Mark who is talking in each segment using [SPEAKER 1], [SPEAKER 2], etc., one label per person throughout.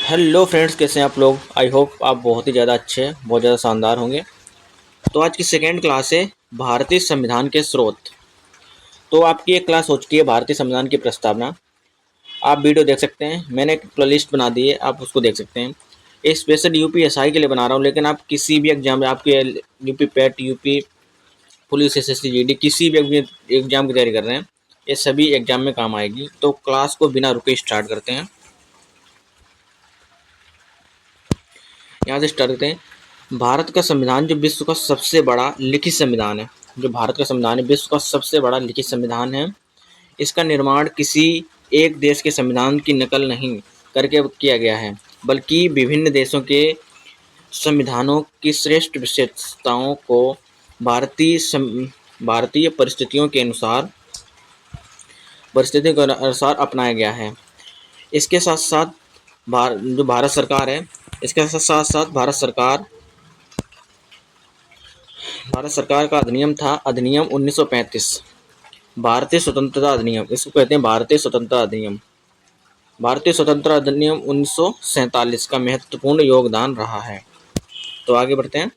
[SPEAKER 1] Hello friends, कैसे हैं आप लोग। आई होप आप बहुत ही ज़्यादा अच्छे हैं, बहुत ज़्यादा शानदार होंगे। तो आज की सेकेंड क्लास है भारतीय संविधान के स्रोत। तो आपकी एक क्लास हो चुकी है भारतीय संविधान की प्रस्तावना। आप वीडियो देख सकते हैं, मैंने एक प्लेलिस्ट बना दी है, आप उसको देख सकते हैं। ये स्पेशल यूपीएसआई के लिए बना रहा हूँ, लेकिन आप किसी भी एग्जाम में आपके UP PAT, UP police, SSC, GD, किसी भी एग्जाम की तैयारी कर रहे हैं, ये सभी एग्जाम में काम आएगी। तो क्लास को बिना रुके स्टार्ट करते हैं। यहाँ से स्टार्ट करते हैं। भारत का संविधान जो विश्व का सबसे बड़ा लिखित संविधान है, जो भारत का संविधान है विश्व का सबसे बड़ा लिखित संविधान है। इसका निर्माण किसी एक देश के संविधान की नकल नहीं करके किया गया है, बल्कि विभिन्न देशों के संविधानों की श्रेष्ठ विशेषताओं को भारतीय परिस्थितियों के अनुसार अपनाया गया है। इसके साथ साथ जो भारत सरकार है, इसके साथ साथ भारत सरकार का अधिनियम था, अधिनियम 1935, भारतीय स्वतंत्रता अधिनियम, इसको कहते हैं भारतीय स्वतंत्रता अधिनियम। भारतीय स्वतंत्रता अधिनियम 1947 का महत्वपूर्ण योगदान रहा है। तो आगे बढ़ते हैं।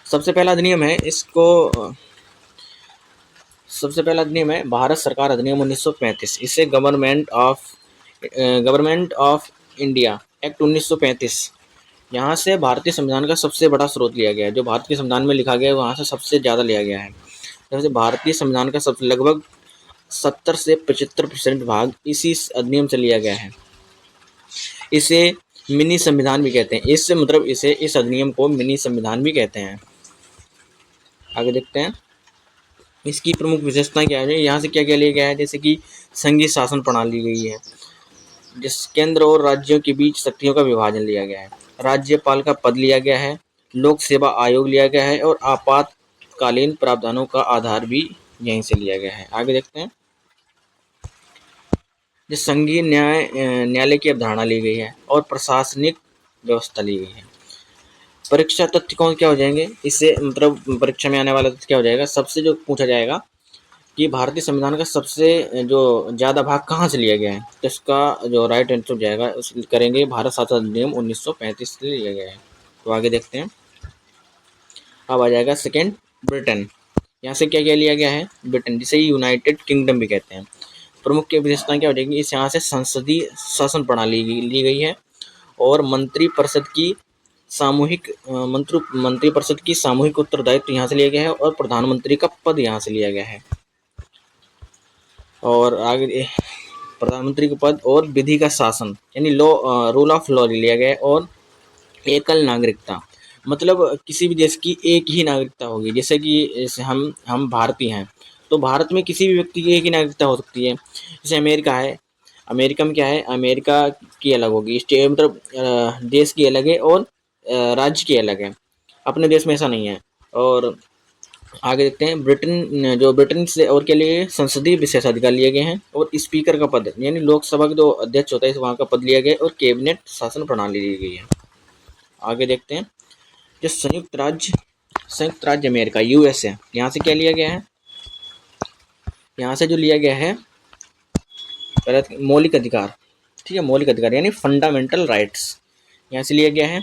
[SPEAKER 1] सबसे पहला अधिनियम है भारत सरकार अधिनियम 1935। इसे गवर्नमेंट ऑफ इंडिया एक्ट 1935, यहाँ से भारतीय संविधान का सबसे बड़ा स्रोत लिया गया है। जो भारत के संविधान में लिखा गया है वहाँ से सबसे ज़्यादा लिया गया है। जैसे भारतीय संविधान का सबसे लगभग 70 से 75% भाग इसी अधिनियम से लिया गया है। इसे मिनी संविधान भी कहते हैं। इस अधिनियम को मिनी संविधान भी कहते हैं। आगे देखते हैं इसकी प्रमुख विशेषताएं क्या है। यहाँ से क्या क्या लिया गया है, जैसे कि संघीय शासन प्रणाली गई है, जिस केंद्र और राज्यों के बीच शक्तियों का विभाजन लिया गया है, राज्यपाल का पद लिया गया है, लोक सेवा आयोग लिया गया है, और आपातकालीन प्रावधानों का आधार भी यहीं से लिया गया है। आगे देखते हैं। जिस संघीय न्यायालय की अवधारणा ली गई है और प्रशासनिक व्यवस्था ली गई है। परीक्षा तथ्य कौन क्या हो जाएंगे, इससे परीक्षा में आने वाला तथ्य क्या हो जाएगा। सबसे जो पूछा जाएगा कि भारतीय संविधान का सबसे जो ज़्यादा भाग कहाँ से लिया गया है, तो इसका जो राइट आंसर जाएगा उस करेंगे भारत शासन अधिनियम 1935 से लिया गया है। तो आगे देखते हैं। अब आ जाएगा सेकेंड, ब्रिटेन। यहाँ से क्या क्या लिया गया है, ब्रिटेन, जिसे यूनाइटेड किंगडम भी कहते हैं। प्रमुख की विशेषताएं क्या हो जाएगी, इस यहाँ से संसदीय शासन प्रणाली ली गई है, और मंत्री परिषद की सामूहिक उत्तरदायित्व यहाँ से लिया गया है, और प्रधानमंत्री का पद यहाँ से लिया गया है। और आगे प्रधानमंत्री का पद और विधि का शासन यानी रूल ऑफ लॉ लिया गया है, और एकल नागरिकता, मतलब किसी भी देश की एक ही नागरिकता होगी। जैसे हम भारतीय हैं, तो भारत में किसी भी व्यक्ति की एक ही नागरिकता हो सकती है। जैसे अमेरिका है, अमेरिका में क्या है, अमेरिका की अलग होगी, स्टेट मतलब देश की अलग है, और राज्य की अलग है। अपने देश में ऐसा नहीं है। और आगे देखते हैं। ब्रिटेन से और के लिए संसदीय विशेषाधिकार लिए गए हैं, और स्पीकर का पद यानी लोकसभा का जो अध्यक्ष होता है वहाँ का पद लिया गया है, और कैबिनेट शासन प्रणाली ली गई है। आगे देखते हैं। जो संयुक्त राज्य अमेरिका, यूएसए, यहाँ से क्या लिया गया है, यहाँ से जो लिया गया है पहले मौलिक अधिकार, ठीक है, मौलिक अधिकार यानी फंडामेंटल राइट्स यहाँ से लिया गया है,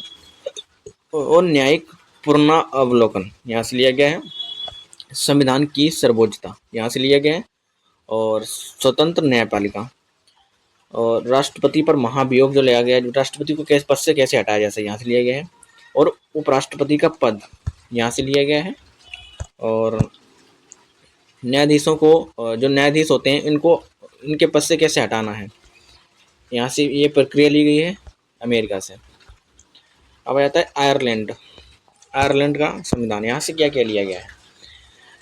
[SPEAKER 1] और न्यायिक पुनरावलोकन यहाँ से लिया गया है, संविधान की सर्वोच्चता यहाँ से लिया गया है, और स्वतंत्र न्यायपालिका, और राष्ट्रपति पर महाभियोग जो लिया गया है, राष्ट्रपति को पद से कैसे हटाया जा सकता है यहाँ से लिया गया है, और उपराष्ट्रपति का पद यहाँ से लिया गया है, और न्यायाधीशों को, जो न्यायाधीश होते हैं इनके पद से कैसे हटाना है, यहाँ से ये प्रक्रिया ली गई है अमेरिका से। अब आ जाता है आयरलैंड का संविधान, यहाँ से क्या क्या लिया गया है,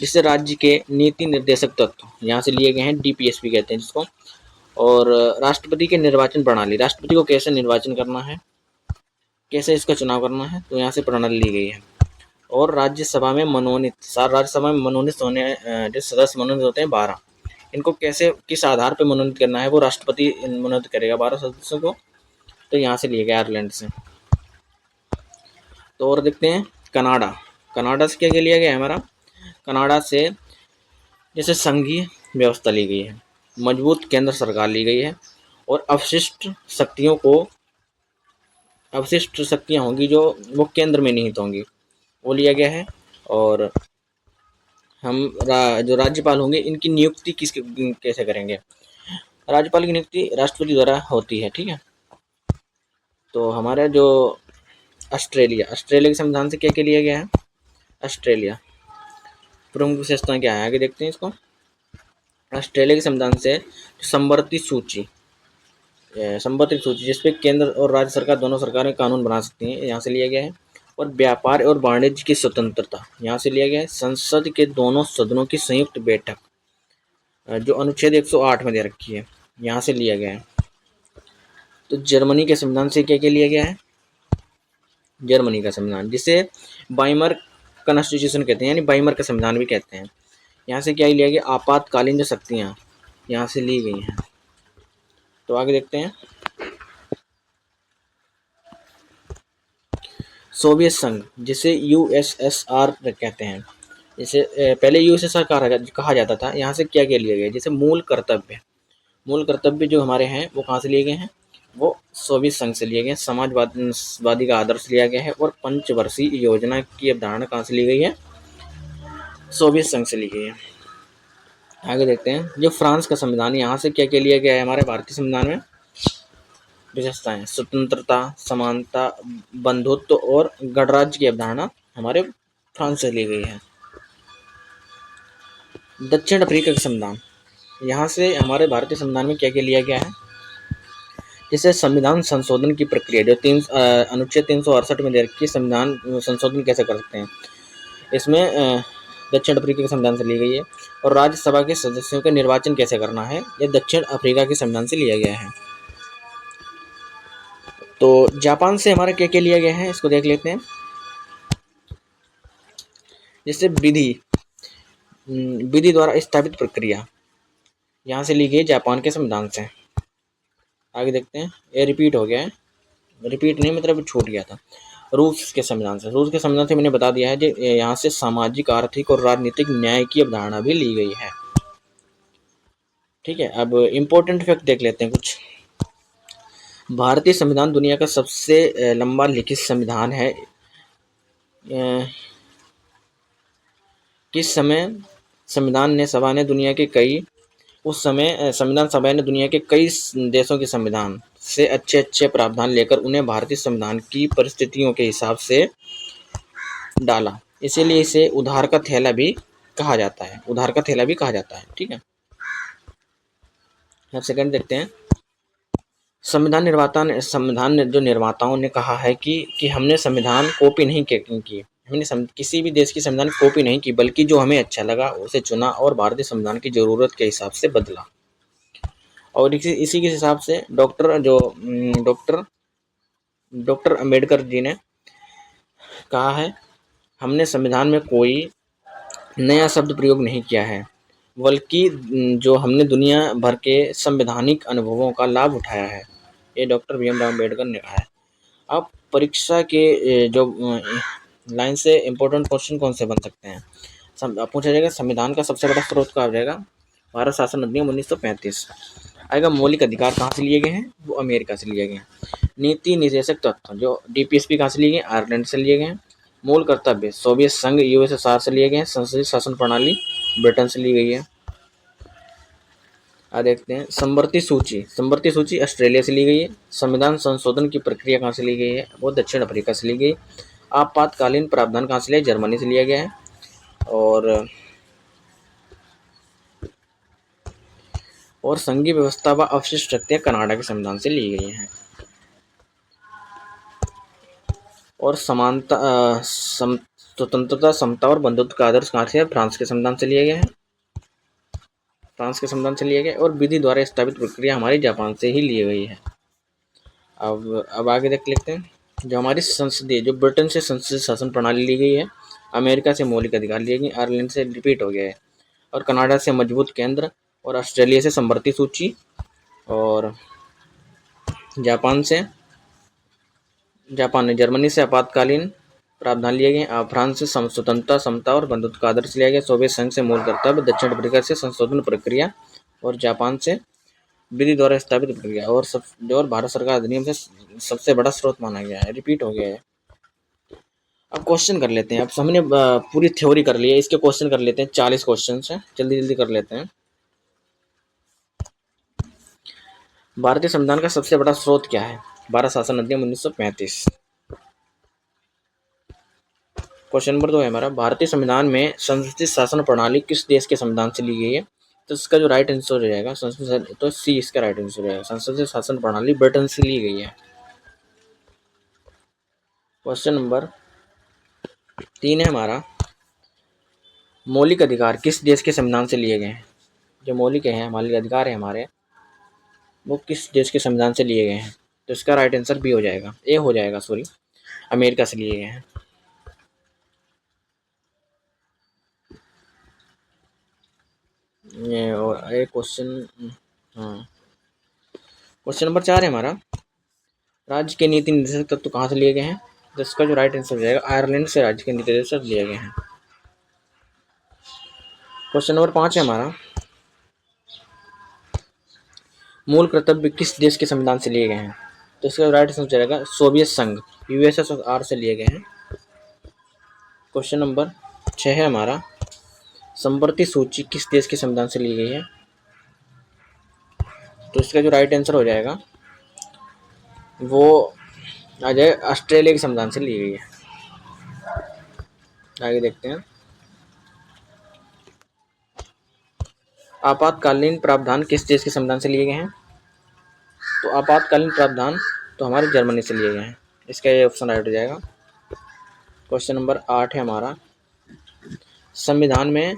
[SPEAKER 1] जिससे राज्य के नीति निर्देशक तत्व यहाँ से लिए गए हैं, डीपीएसपी कहते हैं जिसको, और राष्ट्रपति के निर्वाचन प्रणाली, राष्ट्रपति को कैसे निर्वाचन करना है, कैसे इसका चुनाव करना है, तो यहाँ से प्रणाली ली गई है। और राज्यसभा में मनोनीत होने जो सदस्य मनोनीत होते हैं 12, इनको किस आधार पर मनोनीत करना है, वो राष्ट्रपति मनोनीत करेगा 12 सदस्यों को। तो यहाँ से लिए गए आयरलैंड से। तो और देखते हैं कनाडा से क्या क्या लिया गया है हमारा। कनाडा से जैसे संघीय व्यवस्था ली गई है, मजबूत केंद्र सरकार ली गई है, और अवशिष्ट शक्तियाँ होंगी जो वो केंद्र में निहित होंगी, वो लिया गया है। और जो राज्यपाल होंगे इनकी नियुक्ति कैसे करेंगे। राज्यपाल की नियुक्ति राष्ट्रपति द्वारा होती है, ठीक है। तो हमारा जो ऑस्ट्रेलिया के संविधान से क्या क्या लिया गया है। ऑस्ट्रेलिया प्रमुख विशेषताएं क्या है, आगे देखते हैं इसको। ऑस्ट्रेलिया के संविधान से संवर्धित सूची जिसपे केंद्र और राज्य सरकार दोनों सरकारें कानून बना सकती हैं, यहाँ से लिया गया है। और व्यापार और वाणिज्य की स्वतंत्रता यहाँ से लिया गया है। संसद के दोनों सदनों की संयुक्त बैठक जो अनुच्छेद 108 में दे रखी है, यहाँ से लिया गया है। तो जर्मनी के संविधान से क्या क्या लिया गया है। जर्मनी का संविधान जिसे वाइमर कॉन्स्टिट्यूशन कहते हैं, यानी वाइमर का संविधान भी कहते हैं, यहाँ से क्या लिया गया। आपातकालीन जो शक्तियाँ यहाँ से ली गई हैं। तो आगे देखते हैं। सोवियत संघ जिसे यूएसएसआर कहते हैं, जिसे पहले यूएसएसआर कहा जाता था, यहाँ से क्या क्या लिया गया। जैसे मूल कर्तव्य जो हमारे हैं वो कहाँ से लिए गए हैं, वो सोवियत संघ से लिए गए हैं। समाजवादी का आदर्श लिया गया है। और पंचवर्षीय योजना की अवधारणा कहाँ से ली गई है, सोवियत संघ से ली गई है। आगे देखते हैं। जो फ्रांस का संविधान, यहाँ से क्या क्या लिया गया है हमारे भारतीय संविधान में। विशेषताएं स्वतंत्रता, समानता, बंधुत्व और गणराज्य की अवधारणा हमारे फ्रांस से ली गई है। दक्षिण अफ्रीका का संविधान, यहाँ से हमारे भारतीय संविधान में क्या क्या लिया गया है। जैसे संविधान संशोधन की प्रक्रिया जो अनुच्छेद 368 में दे रखी है, संविधान संशोधन कैसे कर सकते हैं, इसमें दक्षिण अफ्रीका के संविधान से ली गई है। और राज्यसभा के सदस्यों का निर्वाचन कैसे करना है, यह दक्षिण अफ्रीका के संविधान से लिया गया है। तो जापान से हमारा क्या क्या लिया गया है, इसको देख लेते हैं। जैसे विधि द्वारा स्थापित प्रक्रिया यहाँ से ली गई जापान के संविधान से। आगे देखते हैं। ये रिपीट हो गया है, रिपीट नहीं मतलब छूट गया था। रूस के संविधान से मैंने बता दिया है कि यहाँ से सामाजिक, आर्थिक और राजनीतिक न्याय की अवधारणा भी ली गई है, ठीक है। अब इम्पोर्टेंट फैक्ट देख लेते हैं कुछ। भारतीय संविधान दुनिया का सबसे लंबा लिखित संविधान है। किस समय संविधान सभा ने दुनिया के कई देशों के संविधान से अच्छे प्रावधान लेकर उन्हें भारतीय संविधान की परिस्थितियों के हिसाब से डाला, इसीलिए इसे उधार का थैला भी कहा जाता है, ठीक है। अब सेकंड देखते हैं। संविधान जो निर्माताओं ने कहा है कि हमने संविधान कॉपी नहीं की, हमने किसी भी देश की संविधान कॉपी नहीं की, बल्कि जो हमें अच्छा लगा उसे चुना और भारतीय संविधान की जरूरत के हिसाब से बदला। और इसी के हिसाब से डॉक्टर अंबेडकर जी ने कहा है, हमने संविधान में कोई नया शब्द प्रयोग नहीं किया है, बल्कि जो हमने दुनिया भर के संवैधानिक अनुभवों का लाभ उठाया है। ये डॉक्टर भीमराव अम्बेडकर ने कहा है। अब परीक्षा के जो लाइन से इम्पोर्टेंट क्वेश्चन कौन से बन सकते हैं, पूछा जाएगा संविधान का सबसे बड़ा स्रोत कहा जाएगा भारत शासन अधिनियम 1935 आएगा। मौलिक अधिकार कहाँ से लिए गए हैं, वो अमेरिका से लिए गए हैं। नीति निर्देशक तत्व जो डीपीएसपी कहाँ से लिए गए, आयरलैंड से लिए गए हैं। मूल कर्तव्य सोवियत संघ यूएसएसआर से लिए गए हैं। संसदीय शासन प्रणाली ब्रिटेन से ली गई है। देखते हैं। संवर्ती सूची ऑस्ट्रेलिया से ली गई है। संविधान संशोधन की प्रक्रिया कहाँ से ली गई है, वो दक्षिण अफ्रीका से ली गई। आपातकालीन प्रावधान कहाँ से लिया, जर्मनी से लिया गया है। और संघीय व्यवस्था व अवशिष्ट शक्तियां कनाडा के संविधान से ली गई हैं। और स्वतंत्रता, समता और बंधुत्व का आदर्श कहाँ से, फ्रांस के संविधान से लिया गया है। और विधि द्वारा स्थापित प्रक्रिया हमारी जापान से ही ली गई है। अब आगे देख लेते हैं। जो हमारी जो ब्रिटेन से संसदीय शासन प्रणाली ली गई है, अमेरिका से मौलिक अधिकार लिए गए, आयरलैंड से रिपीट हो गया है, और कनाडा से मजबूत केंद्र, और ऑस्ट्रेलिया से संवर्ती सूची, और जर्मनी से आपातकालीन प्रावधान लिए गए। फ्रांस से स्वतंत्रता, समता और बंधुत्व का आदर्श लिया गया। सोवियत संघ से मूल कर्तव्य, दक्षिण अफ्रीका से संशोधन प्रक्रिया, और जापान से विधि द्वारा स्थापित प्रक्रिया और भारत सरकार अधिनियम से सबसे बड़ा स्रोत माना गया है। रिपीट हो गया है। अब क्वेश्चन कर लेते हैं। अब हमने पूरी थ्योरी कर ली है, इसके क्वेश्चन कर लेते हैं। 40 क्वेश्चन है, जल्दी जल्दी कर लेते हैं। भारतीय संविधान का सबसे बड़ा स्रोत क्या है? भारत शासन अधिनियम 1935। क्वेश्चन नंबर 2 है हमारा, भारतीय संविधान में संसदीय शासन प्रणाली किस देश के संविधान से ली गई है? तो इसका जो राइट आंसर हो जाएगा तो सी इसका राइट आंसर हो जाएगा। संसदीय शासन प्रणाली ब्रिटेन से ली गई है। क्वेश्चन नंबर 3 है हमारा, मौलिक अधिकार किस देश के संविधान से लिए गए हैं? जो मौलिक है मौलिक अधिकार है हमारे, वो किस देश के संविधान से लिए गए हैं? तो इसका राइट आंसर बी हो जाएगा, ए हो जाएगा, सॉरी, अमेरिका से लिए गए हैं। ये और एक क्वेश्चन, हाँ, क्वेश्चन नंबर 4 है हमारा, राज्य के नीति निर्देशक तत्व कहाँ से लिए गए हैं? तो इसका जो राइट आंसर हो जाएगा, आयरलैंड से राज्य के नीति निर्देशक लिए गए हैं। क्वेश्चन नंबर 5 है हमारा, मूल कर्तव्य किस देश के संविधान से लिए गए हैं? तो इसका राइट आंसर हो जाएगा सोवियत संघ, यूएसएसआर से लिए गए हैं। क्वेश्चन नंबर 6 है हमारा, संवर्ती सूची किस देश के संविधान से ली गई है? तो इसका जो राइट आंसर हो जाएगा वो आ जाए ऑस्ट्रेलिया के संविधान से ली गई है। आगे देखते हैं। आपातकालीन प्रावधान किस देश के संविधान से लिए गए हैं? तो आपातकालीन प्रावधान तो हमारे जर्मनी से लिए गए हैं। इसका ये ऑप्शन राइट हो जाएगा। क्वेश्चन नंबर 8 है हमारा, संविधान में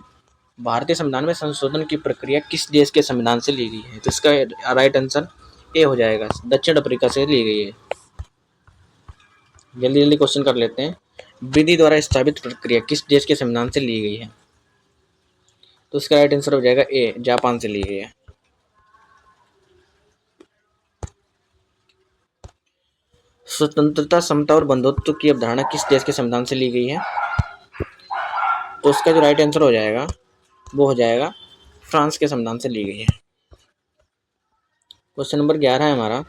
[SPEAKER 1] भारतीय संविधान में संशोधन की प्रक्रिया किस देश के संविधान से ली गई है? तो इसका राइट आंसर ए हो जाएगा, दक्षिण अफ्रीका से ली गई है। जल्दी जल्दी क्वेश्चन कर लेते हैं। विधि द्वारा स्थापित प्रक्रिया किस देश के संविधान से ली गई है? तो इसका राइट आंसर हो जाएगा ए, जापान से ली गई है। स्वतंत्रता, समता और बंधुत्व की अवधारणा किस देश के संविधान से ली गई है? तो इसका जो राइट आंसर हो जाएगा वो हो जाएगा फ्रांस के संविधान से ली गई है। क्वेश्चन नंबर 11 है हमारा,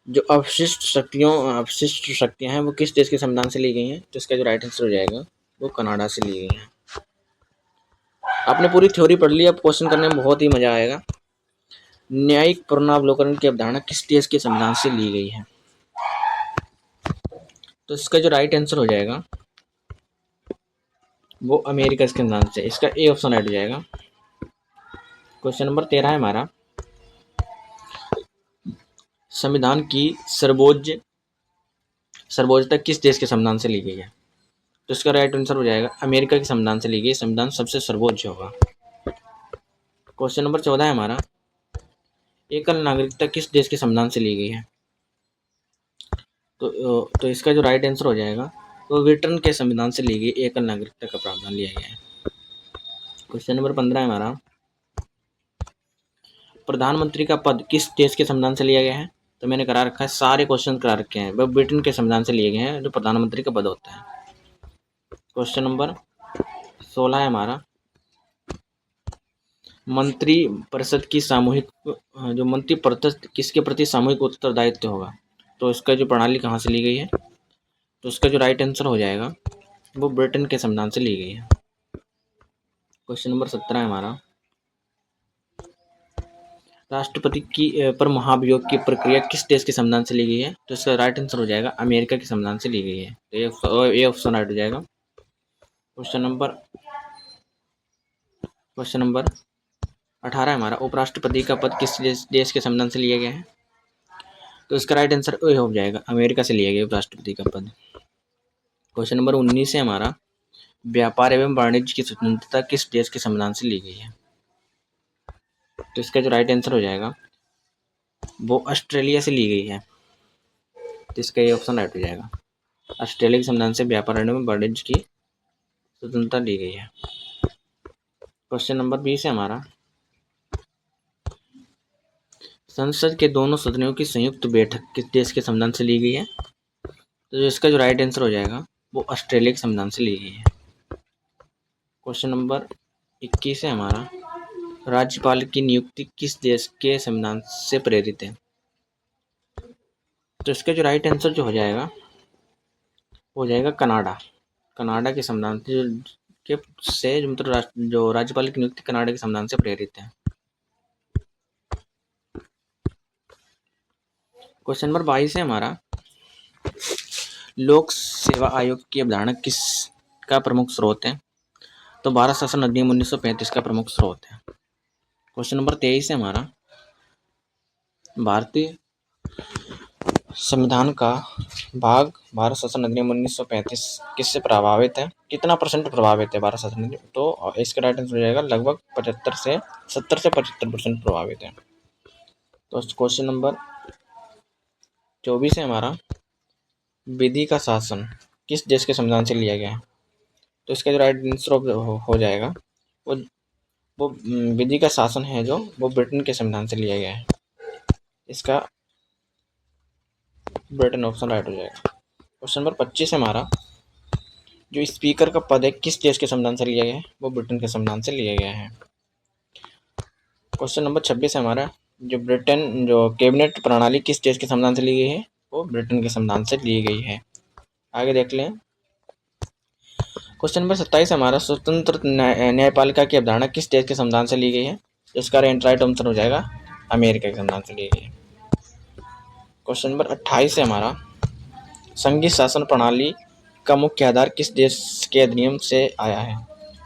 [SPEAKER 1] जो अवशिष्ट शक्तियां हैं वो किस देश के संविधान से ली गई हैं? तो इसका जो राइट आंसर हो जाएगा वो कनाडा से ली गई हैं। आपने पूरी थ्योरी पढ़ ली, अब क्वेश्चन करने में बहुत ही मजा आएगा। न्यायिक पुनरावलोकन की अवधारणा किस देश के संविधान से ली गई है? तो इसका जो राइट आंसर हो जाएगा वो अमेरिका के संविधान से। इसका ए ऑप्शन राइट हो जाएगा। क्वेश्चन नंबर 13 है हमारा, संविधान की सर्वोच्चता किस देश के संविधान से ली गई है? तो इसका राइट आंसर हो जाएगा अमेरिका के संविधान से ली गई। संविधान सबसे सर्वोच्च होगा। क्वेश्चन नंबर 14 है हमारा, एकल नागरिकता किस देश के संविधान से ली गई है? तो इसका जो राइट आंसर हो जाएगा वो ब्रिटेन के संविधान से ली गई एकल नागरिकता का प्रावधान लिया गया है। क्वेश्चन नंबर 15 है हमारा, प्रधानमंत्री का पद किस देश के संविधान से लिया गया है? तो मैंने करा रखा है, सारे क्वेश्चन करा रखे हैं, वह ब्रिटेन के संविधान से लिए गए हैं जो प्रधानमंत्री का पद होता है। क्वेश्चन नंबर 16 है हमारा, मंत्री परिषद की जो मंत्री परिषद किसके प्रति सामूहिक उत्तरदायित्व होगा? तो इसका जो प्रणाली कहाँ से ली गई है? तो इसका जो राइट आंसर हो जाएगा वो ब्रिटेन के संविधान से ली गई है। क्वेश्चन नंबर 17 है हमारा, राष्ट्रपति की पर महाभियोग की प्रक्रिया किस देश के संविधान से ली गई है? तो इसका राइट आंसर हो जाएगा अमेरिका के संविधान से ली गई है। तो ये ऑप्शन राइट हो जाएगा। क्वेश्चन नंबर 18 है हमारा, उपराष्ट्रपति का पद किस देश के संविधान से लिया गया है? तो इसका राइट आंसर ए हो जाएगा, अमेरिका से लिया गया उपराष्ट्रपति का पद। क्वेश्चन नंबर 19 है हमारा, व्यापार एवं वाणिज्य की स्वतंत्रता किस देश के संविधान से ली गई है? तो इसका जो राइट आंसर हो जाएगा वो ऑस्ट्रेलिया से ली गई है। तो इसका ये ऑप्शन राइट हो जाएगा, ऑस्ट्रेलिया के संविधान से व्यापार एवं वाणिज्य की स्वतंत्रता ली गई है। क्वेश्चन नंबर 20 है हमारा, संसद के दोनों सदनों की संयुक्त बैठक किस देश के संविधान से ली गई है? तो इसका जो राइट आंसर हो जाएगा वो ऑस्ट्रेलिया के संविधान से ली गई है। क्वेश्चन नंबर 21 है हमारा, राज्यपाल की नियुक्ति किस देश के संविधान से प्रेरित है? तो इसका जो राइट आंसर जो हो जाएगा कनाडा। कनाडा के संविधान के से जो मतलब जो राज्यपाल की नियुक्ति कनाडा के संविधान से प्रेरित है। क्वेश्चन नंबर 22 है हमारा, लोक सेवा आयोग की अवधारणा किसका प्रमुख स्रोत है? तो भारत शासन अधिनियम 1935 का प्रमुख स्रोत है। क्वेश्चन नंबर 23 है हमारा, भारतीय संविधान का भाग भारत शासन अधिनियम 1935 किससे प्रभावित है? कितना % प्रभावित है भारत शासन अधिनियम? तो इसका राइट आंसर हो जाएगा लगभग 70 से 75% प्रभावित है। तो क्वेश्चन नंबर 24 है हमारा, विधि का शासन किस देश के संविधान से लिया गया है? तो इसका जो राइट आंसर हो जाएगा वो विधि का शासन है जो वो ब्रिटेन के संविधान से लिया गया है। इसका ब्रिटेन ऑप्शन राइट हो जाएगा। क्वेश्चन नंबर 25 है हमारा, जो स्पीकर का पद है किस देश के संविधान से लिया गया है? वो ब्रिटेन के संविधान से लिया गया है। क्वेश्चन नंबर 26 है हमारा, जो कैबिनेट प्रणाली किस देश के संविधान से ली गई है? वो ब्रिटेन के संविधान से ली गई है। आगे देख लें। क्वेश्चन नंबर 27 हमारा, स्वतंत्र न्यायपालिका की अवधारणा किस देश के संविधान से ली गई है? इसका राइट आंसर हो जाएगा अमेरिका के संविधान से ली गई है। क्वेश्चन नंबर 28 है हमारा, संघीय शासन प्रणाली का मुख्य आधार किस देश के अधिनियम से आया है?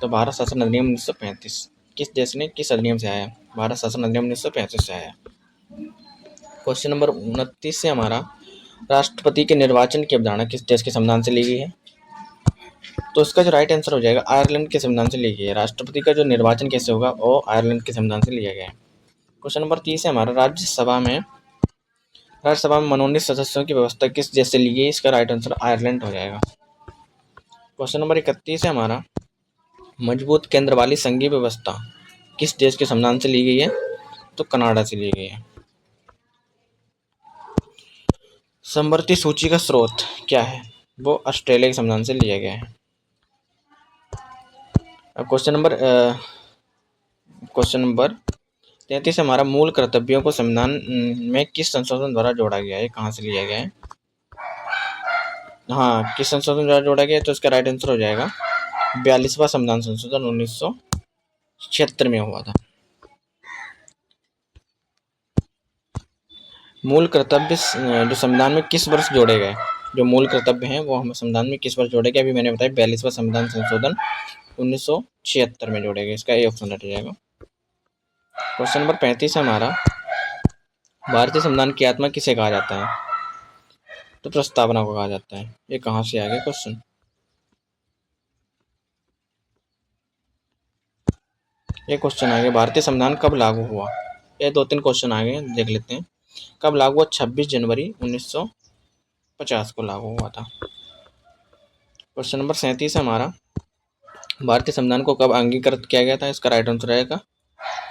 [SPEAKER 1] तो भारत शासन अधिनियम 1935। किस देश ने किस अधिनियम से आया? भारत शासन अधिनियम 1935 से आया। क्वेश्चन नंबर 29 से हमारा, राष्ट्रपति के निर्वाचन की अवधारणा किस देश के संविधान से ली गई है? तो इसका जो राइट आंसर हो जाएगा आयरलैंड के संविधान से ली गई है। राष्ट्रपति का जो निर्वाचन कैसे होगा वो आयरलैंड के संविधान से लिया गया है। क्वेश्चन नंबर 30 है हमारा, राज्यसभा में मनोनीत सदस्यों की व्यवस्था किस देश से ली गई? इसका राइट आंसर आयरलैंड हो जाएगा। क्वेश्चन नंबर 31 है हमारा, मजबूत केंद्र वाली संघीय व्यवस्था किस देश के संविधान से ली गई है? तो कनाडा से ली गई है। समवर्ती सूची का स्रोत क्या है? वो ऑस्ट्रेलिया के संविधान से लिया गया है। अब क्वेश्चन नंबर 33 हमारा, मूल कर्तव्यों को संविधान में किस संशोधन द्वारा जोड़ा गया है? कहाँ से लिया गया है? हाँ, किस संशोधन द्वारा जोड़ा गया है? तो इसका राइट आंसर हो जाएगा 42वां संविधान संशोधन 1976 में हुआ था। मूल कर्तव्य जो संविधान में किस वर्ष जोड़े गए? जो मूल कर्तव्य हैं वो हमें संविधान में किस वर्ष जोड़े गए? अभी मैंने बताया 42वां संविधान संशोधन 1976 में जोड़े गए। इसका ए ऑप्शन रट जाएगा। क्वेश्चन नंबर 35 है हमारा, भारतीय संविधान की आत्मा किसे कहा जाता है? तो प्रस्तावना को कहा जाता है। ये कहाँ से आ गया क्वेश्चन? ये क्वेश्चन आ गया, भारतीय संविधान कब लागू हुआ? ये 2-3 क्वेश्चन आ गए, देख लेते हैं। कब लागू हुआ? 26 जनवरी 1950 को लागू हुआ था। क्वेश्चन नंबर 37 है हमारा, भारतीय संविधान को कब अंगीकृत किया गया था? इसका राइट आंसर रहेगा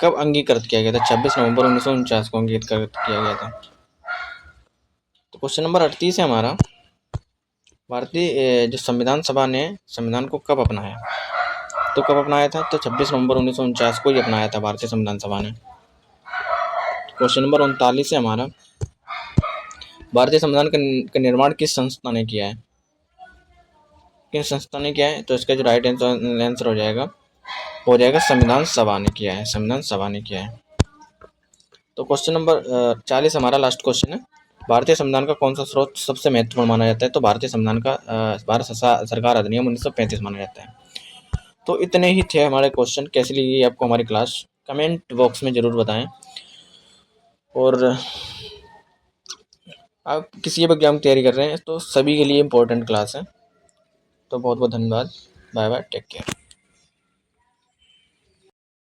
[SPEAKER 1] कब अंगीकृत किया गया था? 26 नवंबर 1949 को अंगीकृत किया गया था। तो क्वेश्चन नंबर 38 है हमारा, भारतीय जो संविधान सभा ने संविधान को कब अपनाया? तो कब अपनाया था? तो 26 नवंबर 1949 को ही अपनाया था भारतीय संविधान सभा ने। क्वेश्चन नंबर 39 है हमारा, भारतीय संविधान का निर्माण किस संस्था ने किया है? किस संस्था ने किया है? तो इसका जो राइट आंसर हो जाएगा संविधान सभा ने किया है। संविधान सभा ने किया है। तो क्वेश्चन नंबर 40 हमारा लास्ट क्वेश्चन है, भारतीय संविधान का कौन सा स्रोत सबसे महत्वपूर्ण माना जाता है? तो भारतीय संविधान का भारत सरकार अधिनियम 1935 माना जाता है। तो इतने ही थे हमारे क्वेश्चन। कैसी लगी आपको हमारी क्लास? कमेंट बॉक्स में ज़रूर बताएं। और आप किसी एग्जाम की तैयारी कर रहे हैं तो सभी के लिए इम्पोर्टेंट क्लास है। तो बहुत बहुत धन्यवाद। Bye bye, take care.